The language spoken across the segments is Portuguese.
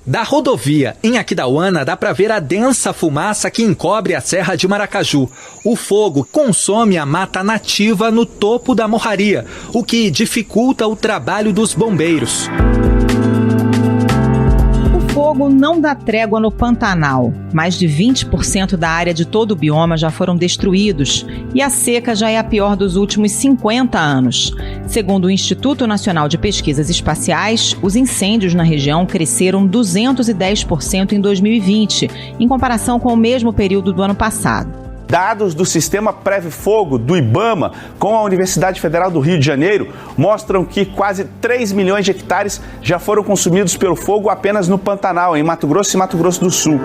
Da rodovia em Aquidauana dá para ver a densa fumaça que encobre a Serra de Maracaju. O fogo consome a mata nativa no topo da morraria, o que dificulta o trabalho dos bombeiros. O fogo não dá trégua no Pantanal. Mais de 20% da área de todo o bioma já foram destruídos e a seca já é a pior dos últimos 50 anos. Segundo o Instituto Nacional de Pesquisas Espaciais, os incêndios na região cresceram 210% em 2020, em comparação com o mesmo período do ano passado. Dados do Sistema Preve Fogo do IBAMA com a Universidade Federal do Rio de Janeiro mostram que quase 3 milhões de hectares já foram consumidos pelo fogo apenas no Pantanal, em Mato Grosso e Mato Grosso do Sul.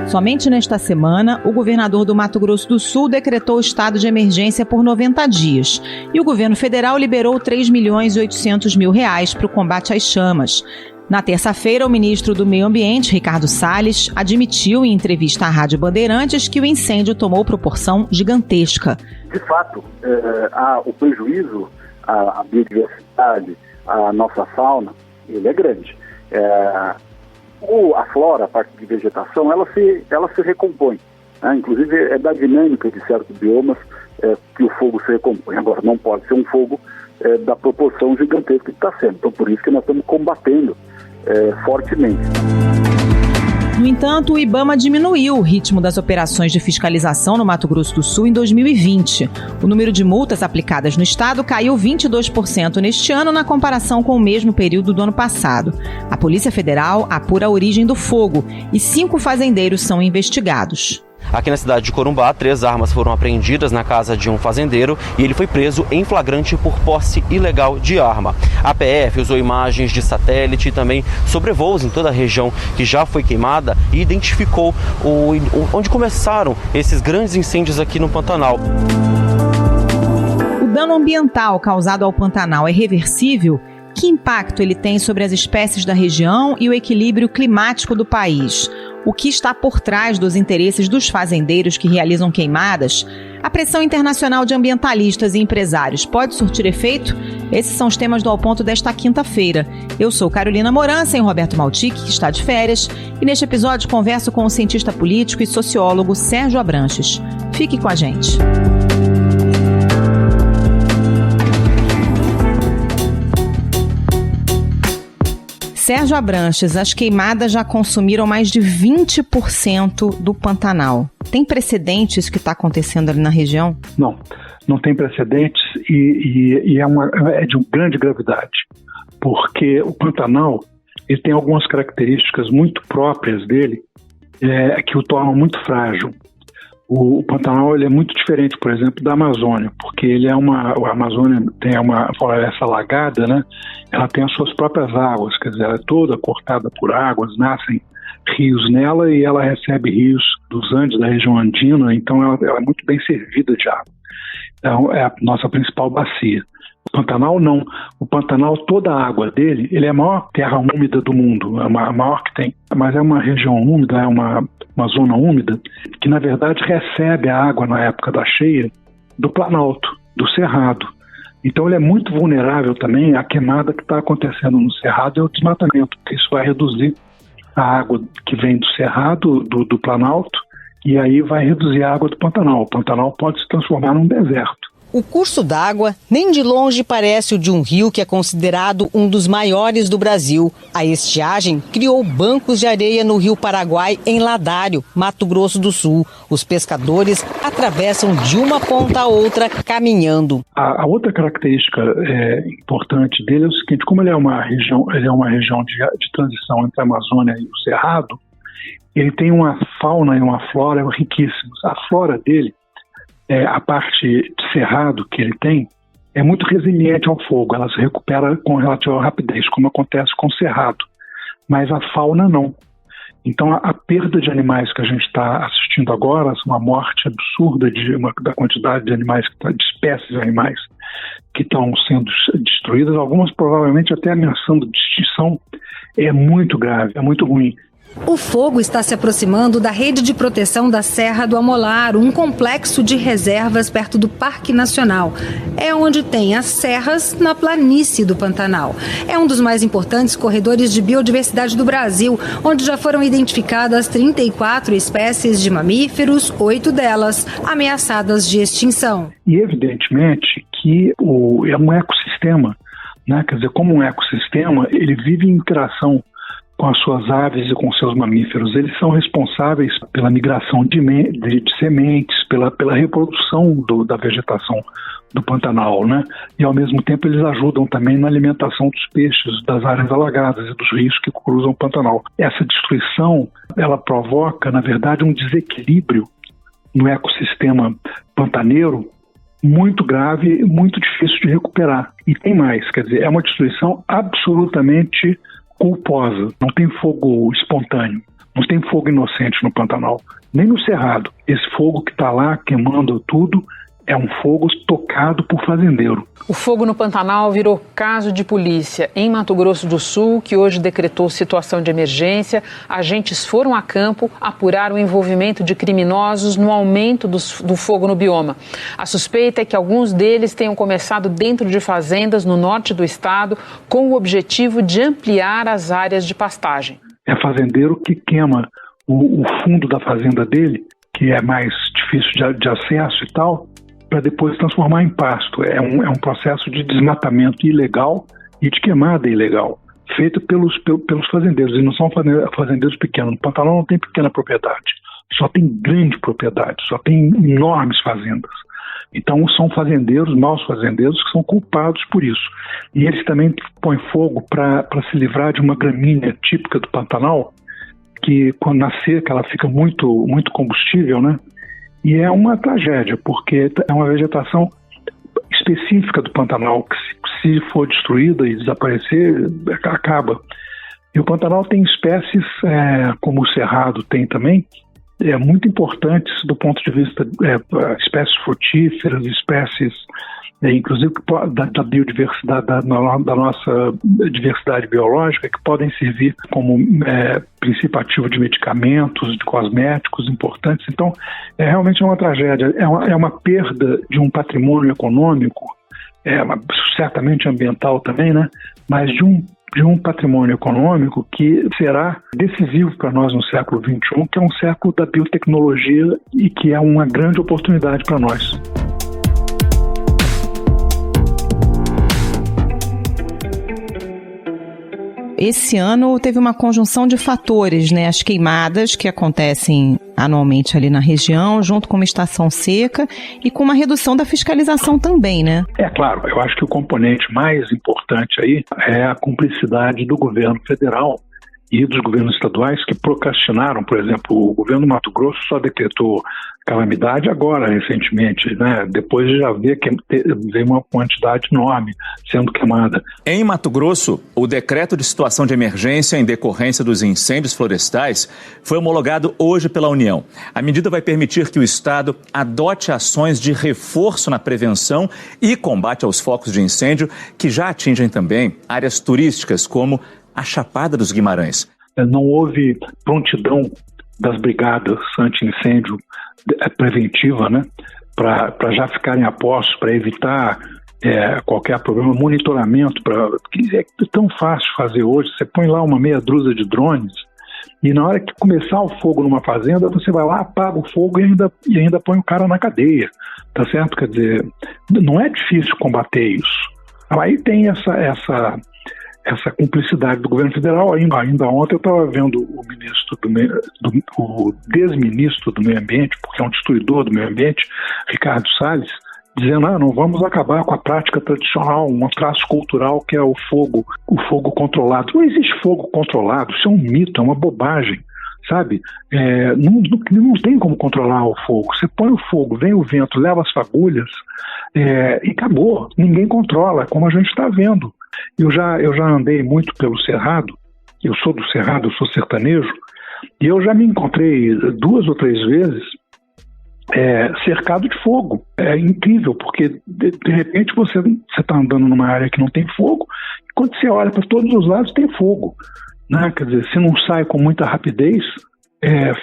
Somente nesta semana, o governador do Mato Grosso do Sul decretou estado de emergência por 90 dias e o governo federal liberou R$ 3.800.000 para o combate às chamas. Na terça-feira, o ministro do Meio Ambiente, Ricardo Salles, admitiu em entrevista à Rádio Bandeirantes que o incêndio tomou proporção gigantesca. De fato, o prejuízo à biodiversidade, à nossa fauna, ele é grande. A flora, a parte de vegetação, ela se recompõe. Inclusive, é da dinâmica de certos biomas que o fogo se recompõe. Agora, não pode ser um fogo da proporção gigantesca que está sendo. Então, por isso que nós estamos combatendo fortemente. No entanto, o IBAMA diminuiu o ritmo das operações de fiscalização no Mato Grosso do Sul em 2020. O número de multas aplicadas no estado caiu 22% neste ano na comparação com o mesmo período do ano passado. A Polícia Federal apura a origem do fogo e 5 fazendeiros são investigados. Aqui na cidade de Corumbá, 3 armas foram apreendidas na casa de um fazendeiro e ele foi preso em flagrante por posse ilegal de arma. A PF usou imagens de satélite e também sobrevoos em toda a região que já foi queimada e identificou onde começaram esses grandes incêndios aqui no Pantanal. O dano ambiental causado ao Pantanal é reversível? Que impacto ele tem sobre as espécies da região e o equilíbrio climático do país? O que está por trás dos interesses dos fazendeiros que realizam queimadas? A pressão internacional de ambientalistas e empresários pode surtir efeito? Esses são os temas do Ao Ponto desta quinta-feira. Eu sou Carolina Moran, sem Roberto Maltic, que está de férias, e neste episódio converso com o cientista político e sociólogo Sérgio Abranches. Fique com a gente. Sérgio Abranches, as queimadas já consumiram mais de 20% do Pantanal. Tem precedente isso que está acontecendo ali na região? Não tem precedentes e é de uma grande gravidade, porque o Pantanal ele tem algumas características muito próprias dele que o tornam muito frágil. O Pantanal ele é muito diferente, por exemplo, da Amazônia, porque a Amazônia tem uma floresta alagada, né? Ela tem as suas próprias águas, quer dizer, ela é toda cortada por águas, nascem rios nela e ela recebe rios dos Andes, da região andina, então ela é muito bem servida de água. Então, é a nossa principal bacia. O Pantanal não. O Pantanal, toda a água dele, ele é a maior terra úmida do mundo, a maior que tem. Mas é uma região úmida, é uma zona úmida, que na verdade recebe a água na época da cheia do Planalto, do Cerrado. Então ele é muito vulnerável também à queimada que está acontecendo no Cerrado e ao desmatamento, porque isso vai reduzir a água que vem do Cerrado, do Planalto, e aí vai reduzir a água do Pantanal. O Pantanal pode se transformar num deserto. O curso d'água nem de longe parece o de um rio que é considerado um dos maiores do Brasil. A estiagem criou bancos de areia no Rio Paraguai, em Ladário, Mato Grosso do Sul. Os pescadores atravessam de uma ponta a outra caminhando. A outra característica importante dele é o seguinte: como ele é uma região de transição entre a Amazônia e o Cerrado, ele tem uma fauna e uma flora riquíssimos. A flora dele, a parte de cerrado que ele tem, é muito resiliente ao fogo, ela se recupera com relativa rapidez, como acontece com o cerrado, mas a fauna não. Então a perda de animais que a gente está assistindo agora, uma morte absurda da quantidade de animais, de espécies de animais que estão sendo destruídas, algumas provavelmente até ameaçando de extinção, é muito grave, é muito ruim. O fogo está se aproximando da rede de proteção da Serra do Amolaro, um complexo de reservas perto do Parque Nacional. É onde tem as serras na planície do Pantanal. É um dos mais importantes corredores de biodiversidade do Brasil, onde já foram identificadas 34 espécies de mamíferos, 8 delas ameaçadas de extinção. E evidentemente que é um ecossistema, né? Quer dizer, como um ecossistema, ele vive em interação com as suas aves e com seus mamíferos. Eles são responsáveis pela migração de sementes, pela reprodução da vegetação do Pantanal, né? E ao mesmo tempo eles ajudam também na alimentação dos peixes das áreas alagadas e dos rios que cruzam o Pantanal. Essa destruição, ela provoca, na verdade, um desequilíbrio no ecossistema pantaneiro muito grave, muito difícil de recuperar. E tem mais, quer dizer, é uma destruição absolutamente culposa. Não tem fogo espontâneo, não tem fogo inocente no Pantanal, nem no Cerrado. Esse fogo que está lá queimando tudo é um fogo tocado por fazendeiro. O fogo no Pantanal virou caso de polícia. Em Mato Grosso do Sul, que hoje decretou situação de emergência, agentes foram a campo apurar o envolvimento de criminosos no aumento do fogo no bioma. A suspeita é que alguns deles tenham começado dentro de fazendas no norte do estado com o objetivo de ampliar as áreas de pastagem. É fazendeiro que queima o fundo da fazenda dele, que é mais difícil de acesso e tal, para depois transformar em pasto. É um processo de desmatamento ilegal e de queimada ilegal, feito pelos fazendeiros, e não são fazendeiros pequenos. No Pantanal não tem pequena propriedade, só tem grande propriedade, só tem enormes fazendas. Então são fazendeiros, maus fazendeiros, que são culpados por isso. E eles também põem fogo para se livrar de uma gramínea típica do Pantanal, que quando na seca ela fica muito, muito combustível, né? E é uma tragédia, porque é uma vegetação específica do Pantanal, que se for destruída e desaparecer, acaba. E o Pantanal tem espécies, como o Cerrado tem também, muito importantes do ponto de vista espécies frutíferas, espécies, inclusive da biodiversidade, da nossa diversidade biológica, que podem servir como princípio ativo de medicamentos, de cosméticos importantes. Então, realmente é uma tragédia, é uma perda de um patrimônio econômico, certamente ambiental também, né? Mas de um patrimônio econômico que será decisivo para nós no século XXI, que é um século da biotecnologia e que é uma grande oportunidade para nós. Esse ano teve uma conjunção de fatores, né? As queimadas que acontecem anualmente ali na região, junto com uma estação seca e com uma redução da fiscalização também, né? É claro, eu acho que o componente mais importante aí é a cumplicidade do governo federal e dos governos estaduais que procrastinaram. Por exemplo, o governo do Mato Grosso só decretou calamidade agora, recentemente, né? Depois de já ver que veio uma quantidade enorme sendo queimada. Em Mato Grosso, o decreto de situação de emergência em decorrência dos incêndios florestais foi homologado hoje pela União. A medida vai permitir que o Estado adote ações de reforço na prevenção e combate aos focos de incêndio que já atingem também áreas turísticas como a Chapada dos Guimarães. Não houve prontidão das brigadas anti-incêndio preventiva, né, para já ficarem a postos, para evitar qualquer problema, monitoramento, que é tão fácil fazer hoje. Você põe lá uma meia dúzia de drones e na hora que começar o fogo numa fazenda, você vai lá, apaga o fogo e ainda põe o cara na cadeia, tá certo? Quer dizer, não é difícil combater isso. Aí tem essa cumplicidade do governo federal. Ainda ontem eu estava vendo o desministro do meio ambiente, porque é um destruidor do meio ambiente, Ricardo Salles, dizendo, não vamos acabar com a prática tradicional, um traço cultural que é o fogo controlado. Não existe fogo controlado, isso é um mito, é uma bobagem, sabe? Não tem como controlar o fogo. Você põe o fogo, vem o vento, leva as fagulhas e acabou. Ninguém controla, como a gente está vendo. Eu já andei muito pelo Cerrado, eu sou do Cerrado, eu sou sertanejo, e eu já me encontrei 2 ou 3 vezes cercado de fogo. É incrível, porque de repente você está andando numa área que não tem fogo, e quando você olha para todos os lados tem fogo. né? Quer dizer, se não sai com muita rapidez,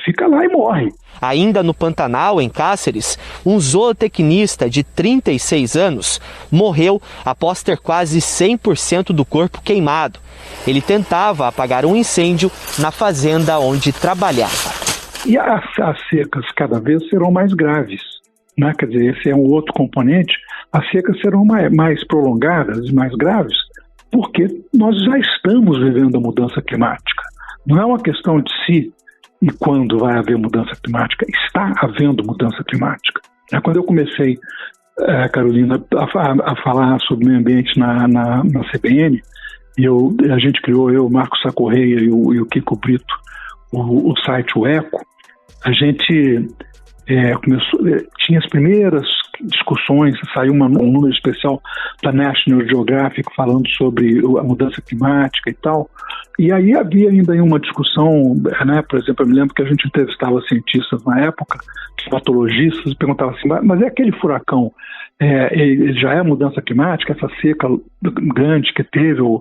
fica lá e morre. Ainda no Pantanal, em Cáceres, um zootecnista de 36 anos morreu após ter quase 100% do corpo queimado. Ele tentava apagar um incêndio na fazenda onde trabalhava. E as secas cada vez serão mais graves, né? Quer dizer, esse é um outro componente. As secas serão mais prolongadas e mais graves, porque nós já estamos vivendo a mudança climática. Não é uma questão de se e quando vai haver mudança climática. Está havendo mudança climática. Quando eu comecei, Carolina, a falar sobre meio ambiente na CBN, a gente criou, eu, Marcos Sá Correia e o Kiko Brito, o site O Eco. A gente tinha as primeiras discussões, saiu um número especial da National Geographic falando sobre a mudança climática e tal. E aí havia ainda uma discussão, né? Por exemplo, eu me lembro que a gente entrevistava cientistas na época, climatologistas, e perguntava assim, mas é aquele furacão, ele já é mudança climática, essa seca grande que teve, ou,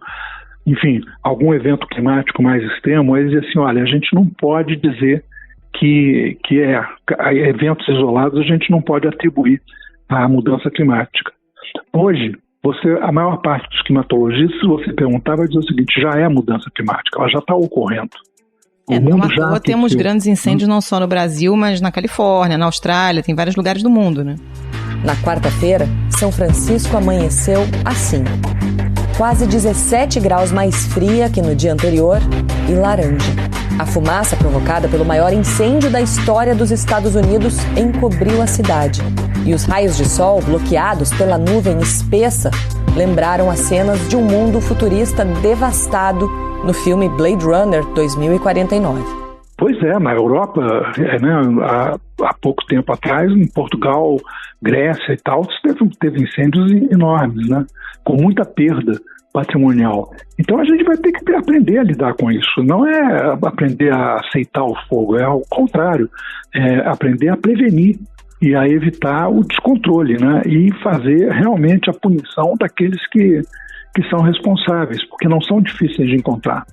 enfim, algum evento climático mais extremo? Aí eles diziam assim, olha, a gente não pode dizer que eventos isolados a gente não pode atribuir à mudança climática. Hoje, a maior parte dos climatologistas, se você perguntar, vai dizer o seguinte, já é mudança climática, ela já está ocorrendo. Não à toa temos grandes incêndios não só no Brasil, mas na Califórnia, na Austrália, tem vários lugares do mundo, né? Na quarta-feira, São Francisco amanheceu assim. Quase 17 graus mais fria que no dia anterior e laranja. A fumaça provocada pelo maior incêndio da história dos Estados Unidos encobriu a cidade. E os raios de sol, bloqueados pela nuvem espessa, lembraram as cenas de um mundo futurista devastado no filme Blade Runner 2049. Pois é, na Europa, há pouco tempo atrás, em Portugal, Grécia e tal, teve incêndios enormes, né? Com muita perda patrimonial. Então a gente vai ter que aprender a lidar com isso. Não é aprender a aceitar o fogo, é ao contrário, é aprender a prevenir e a evitar o descontrole, né? E fazer realmente a punição daqueles que são responsáveis, porque não são difíceis de encontrar.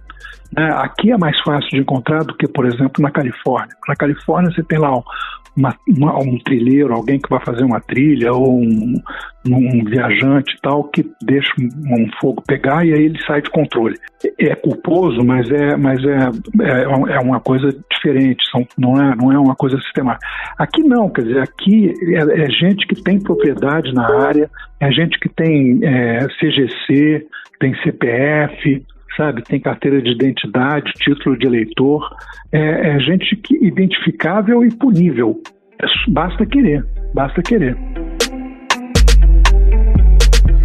Aqui é mais fácil de encontrar do que, por exemplo, na Califórnia. Na Califórnia você tem lá um trilheiro, alguém que vai fazer uma trilha, ou um viajante e tal, que deixa um fogo pegar e aí ele sai de controle. É culposo, mas é uma coisa diferente, não é uma coisa sistemática. Aqui não, quer dizer, aqui é gente que tem propriedade na área, é gente que tem CGC, tem CPF, sabe, tem carteira de identidade, título de eleitor, é gente identificável e punível. Basta querer.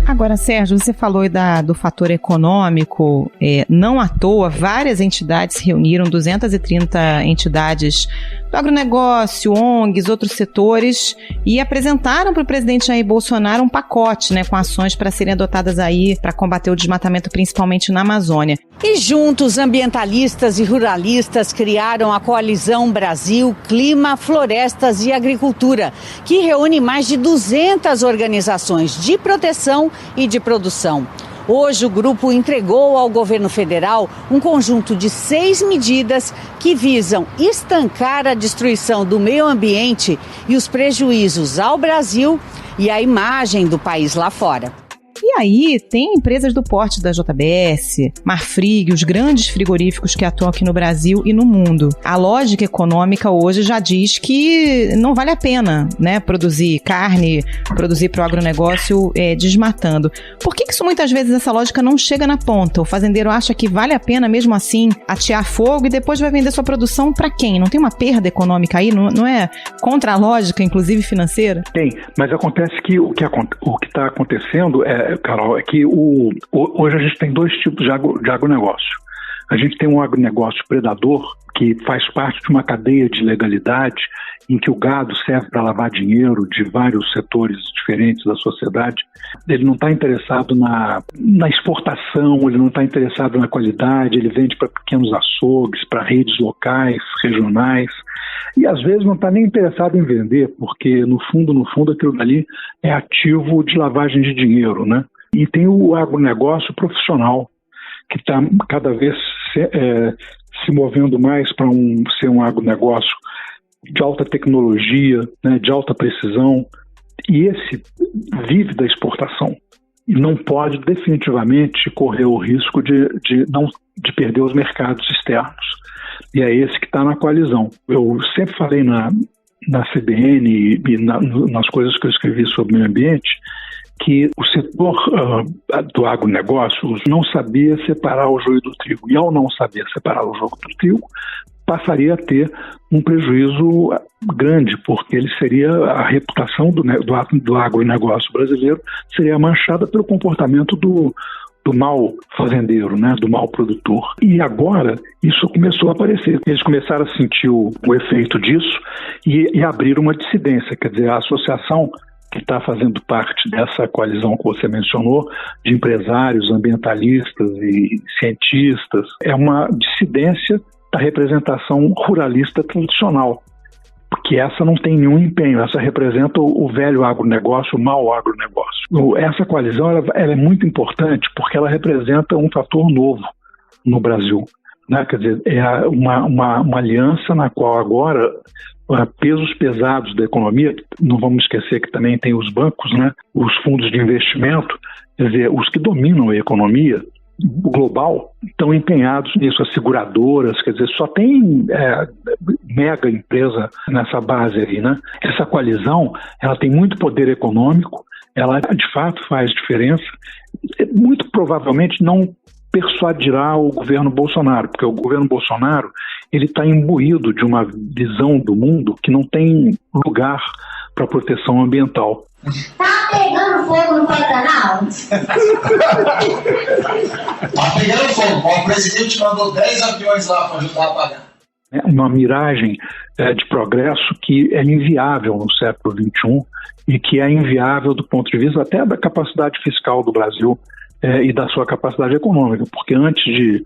Agora, Sérgio, você falou do fator econômico, não à toa, várias entidades se reuniram, 230 entidades do agronegócio, ONGs, outros setores, e apresentaram para o presidente Jair Bolsonaro um pacote, né, com ações para serem adotadas aí para combater o desmatamento, principalmente na Amazônia. E juntos, ambientalistas e ruralistas criaram a Coalizão Brasil, Clima, Florestas e Agricultura, que reúne mais de 200 organizações de proteção e de produção. Hoje, o grupo entregou ao governo federal um conjunto de 6 medidas que visam estancar a destruição do meio ambiente e os prejuízos ao Brasil e à imagem do país lá fora. E aí, tem empresas do porte da JBS, Marfrig, os grandes frigoríficos que atuam aqui no Brasil e no mundo. A lógica econômica hoje já diz que não vale a pena, né, produzir carne, produzir para o agronegócio desmatando. Por que isso muitas vezes essa lógica não chega na ponta? O fazendeiro acha que vale a pena mesmo assim atear fogo e depois vai vender sua produção para quem? Não tem uma perda econômica aí? Não é contra a lógica, inclusive financeira? Tem, mas acontece que o que está acontecendo Carol, é que hoje a gente tem 2 tipos de agronegócio. A gente tem um agronegócio predador, que faz parte de uma cadeia de legalidade, em que o gado serve para lavar dinheiro de vários setores diferentes da sociedade. Ele não está interessado na exportação, ele não está interessado na qualidade, ele vende para pequenos açougues, para redes locais, regionais. E às vezes não está nem interessado em vender, porque no fundo aquilo dali é ativo de lavagem de dinheiro, né? E tem o agronegócio profissional, que está cada vez se movendo mais para ser um agronegócio de alta tecnologia, né, de alta precisão, e esse vive da exportação e não pode definitivamente correr o risco de perder os mercados externos. E é esse que está na coalizão. Eu sempre falei na CBN e nas coisas que eu escrevi sobre o meio ambiente, que o setor do agronegócio não sabia separar o joio do trigo. E ao não saber separar o joio do trigo, passaria a ter um prejuízo grande, porque a reputação do agronegócio brasileiro seria manchada pelo comportamento do mau fazendeiro, né, do mau produtor. E agora isso começou a aparecer. Eles começaram a sentir o efeito disso e abriram uma dissidência, quer dizer, a associação que está fazendo parte dessa coalizão que você mencionou, de empresários, ambientalistas e cientistas, é uma dissidência da representação ruralista tradicional, porque essa não tem nenhum empenho, essa representa o velho agronegócio, o mau agronegócio. Essa coalizão ela é muito importante porque ela representa um fator novo no Brasil, né? Quer dizer, é uma aliança na qual agora pesos pesados da economia, não vamos esquecer que também tem os bancos, né? Os fundos de investimento, quer dizer, os que dominam a economia global estão empenhados nisso, as seguradoras, quer dizer, só tem mega empresa nessa base aí, né? Essa coalizão, ela tem muito poder econômico, ela de fato faz diferença, muito provavelmente não persuadirá o governo Bolsonaro, porque o governo Bolsonaro ele está imbuído de uma visão do mundo que não tem lugar para proteção ambiental. Tá pegando fogo no Pantanal? Tá pegando fogo. O presidente mandou 10 aviões lá para ajudar a apagar. É uma miragem de progresso que é inviável no século XXI e que é inviável do ponto de vista até da capacidade fiscal do Brasil e da sua capacidade econômica, porque antes de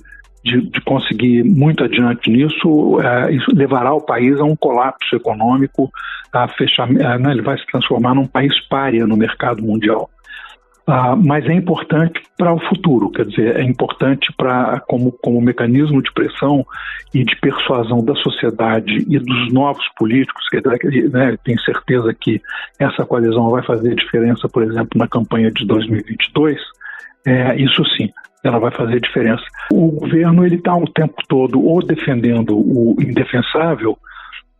conseguir muito adiante nisso, isso levará o país a um colapso econômico, a fechamento, né, ele vai se transformar num país pária no mercado mundial. Mas é importante para o futuro, quer dizer, é importante como mecanismo de pressão e de persuasão da sociedade e dos novos políticos, quer dizer, né, tem certeza que essa coalizão vai fazer diferença, por exemplo, na campanha de 2022, isso sim, ela vai fazer diferença. O governo ele está o tempo todo ou defendendo o indefensável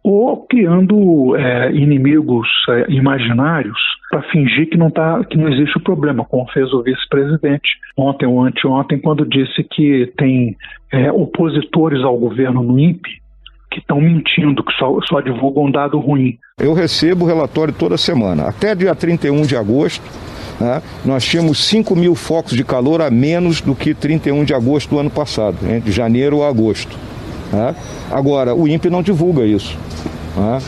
ou criando inimigos imaginários para fingir que não existe o problema, como fez o vice-presidente ontem ou anteontem, quando disse que tem opositores ao governo no INPE que estão mentindo, que só divulgam dado ruim. Eu recebo o relatório toda semana. Até dia 31 de agosto, nós tínhamos 5 mil focos de calor a menos do que 31 de agosto do ano passado, de janeiro a agosto. Agora, o INPE não divulga isso.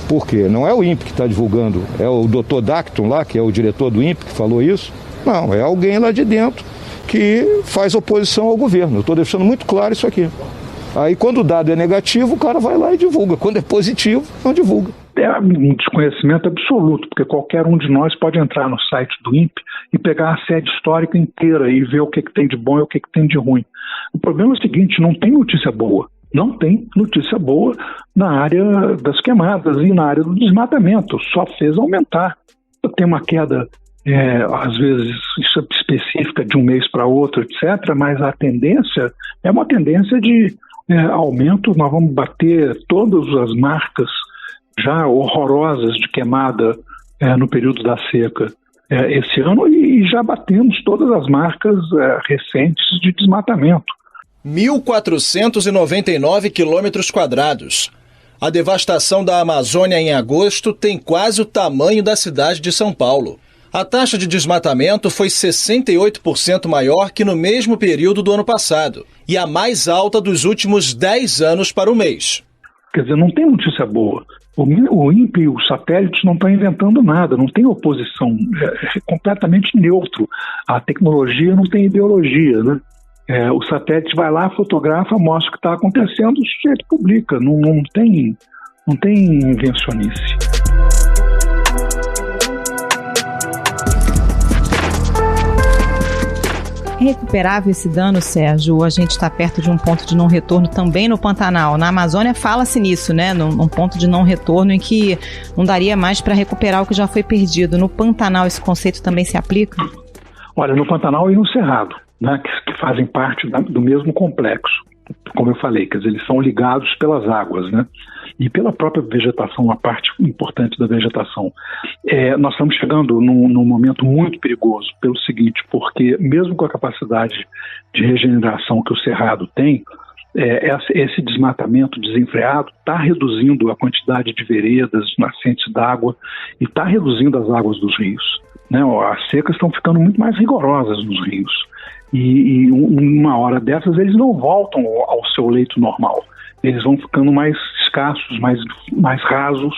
Por quê? Não é o INPE que está divulgando, é o Dr. Dacton lá, que é o diretor do INPE, que falou isso. Não, é alguém lá de dentro que faz oposição ao governo. Eu estou deixando muito claro isso aqui. Aí, quando o dado é negativo, o cara vai lá e divulga. Quando é positivo, não divulga. É um desconhecimento absoluto, porque qualquer um de nós pode entrar no site do INPE e pegar a sede histórica inteira e ver o que tem de bom e o que tem de ruim. O problema é o seguinte, não tem notícia boa. Não tem notícia boa na área das queimadas e na área do desmatamento. Só fez aumentar. Tem uma queda, às vezes, específica de um mês para outro, etc., mas a tendência é uma tendência de aumento. Nós vamos bater todas as marcas já horrorosas de queimada no período da seca esse ano e já batemos todas as marcas recentes de desmatamento. 1.499 quilômetros quadrados. A devastação da Amazônia em agosto tem quase o tamanho da cidade de São Paulo. A taxa de desmatamento foi 68% maior que no mesmo período do ano passado e a mais alta dos últimos 10 anos para o mês. Quer dizer, não tem notícia boa. O INPE e os satélites não estão inventando nada, não tem oposição, é completamente neutro. A tecnologia não tem ideologia, né? O satélite vai lá, fotografa, mostra o que está acontecendo, o sujeito publica, não tem invencionice. recuperável esse dano, Sérgio? Ou a gente está perto de um ponto de não retorno também no Pantanal? Na Amazônia fala-se nisso, né? Num ponto de não retorno em que não daria mais para recuperar o que já foi perdido. No Pantanal esse conceito também se aplica? Olha, no Pantanal e no Cerrado, né, que fazem parte do mesmo complexo. Como eu falei, quer dizer, eles são ligados pelas águas, né? E pela própria vegetação, a parte importante da vegetação. Nós estamos chegando num momento muito perigoso, pelo seguinte, porque mesmo com a capacidade de regeneração que o Cerrado tem, esse desmatamento desenfreado está reduzindo a quantidade de veredas, nascentes d'água, e está reduzindo as águas dos rios, né? As secas estão ficando muito mais rigorosas nos rios. E uma hora dessas eles não voltam ao seu leito normal. Eles vão ficando mais escassos, mais rasos.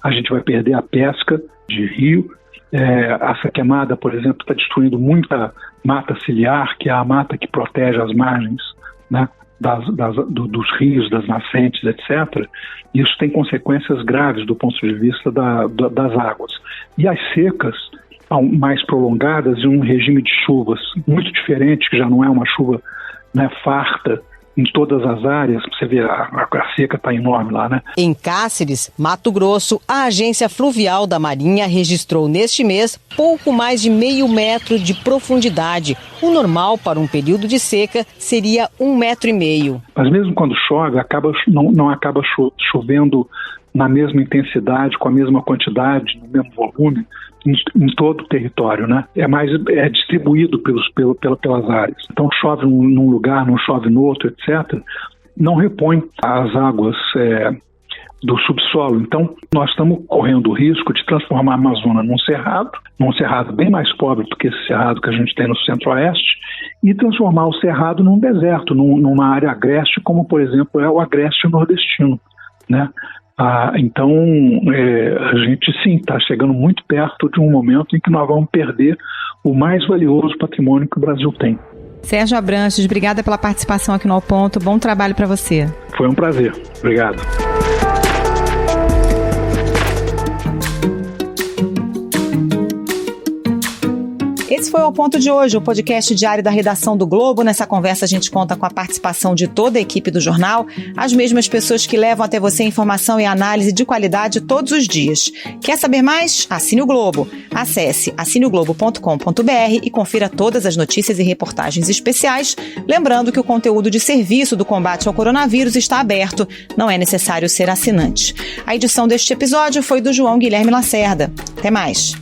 A gente vai perder a pesca de rio. Essa queimada, por exemplo, está destruindo muita mata ciliar, que é a mata que protege as margens, né, dos rios, das nascentes, etc. Isso tem consequências graves do ponto de vista das águas. E as secas mais prolongadas e um regime de chuvas muito diferente, que já não é uma chuva, né, farta em todas as áreas. Você vê, a seca está enorme lá, né? Em Cáceres, Mato Grosso, a Agência Fluvial da Marinha registrou neste mês pouco mais de 0,5 metro de profundidade. O normal para um período de seca seria 1,5 metro. Mas mesmo quando chove, não acaba chovendo na mesma intensidade, com a mesma quantidade, no mesmo volume, em todo o território, né? É distribuído pelas áreas. Então chove num lugar, não chove no outro, etc. Não repõe as águas do subsolo. Então nós estamos correndo o risco de transformar a Amazônia num cerrado bem mais pobre do que esse cerrado que a gente tem no centro-oeste, e transformar o cerrado num deserto, numa área agreste, como por exemplo é o agreste nordestino, né? Então, a gente sim está chegando muito perto de um momento em que nós vamos perder o mais valioso patrimônio que o Brasil tem. Sérgio Abranches, obrigada pela participação aqui no Ao Ponto. Bom trabalho para você. Foi um prazer. Obrigado. Esse foi o Ao Ponto de hoje, o podcast diário da redação do Globo. Nessa conversa a gente conta com a participação de toda a equipe do jornal, as mesmas pessoas que levam até você informação e análise de qualidade todos os dias. Quer saber mais? Assine o Globo. Acesse assineoglobo.com.br e confira todas as notícias e reportagens especiais. Lembrando que o conteúdo de serviço do combate ao coronavírus está aberto, não é necessário ser assinante. A edição deste episódio foi do João Guilherme Lacerda. Até mais.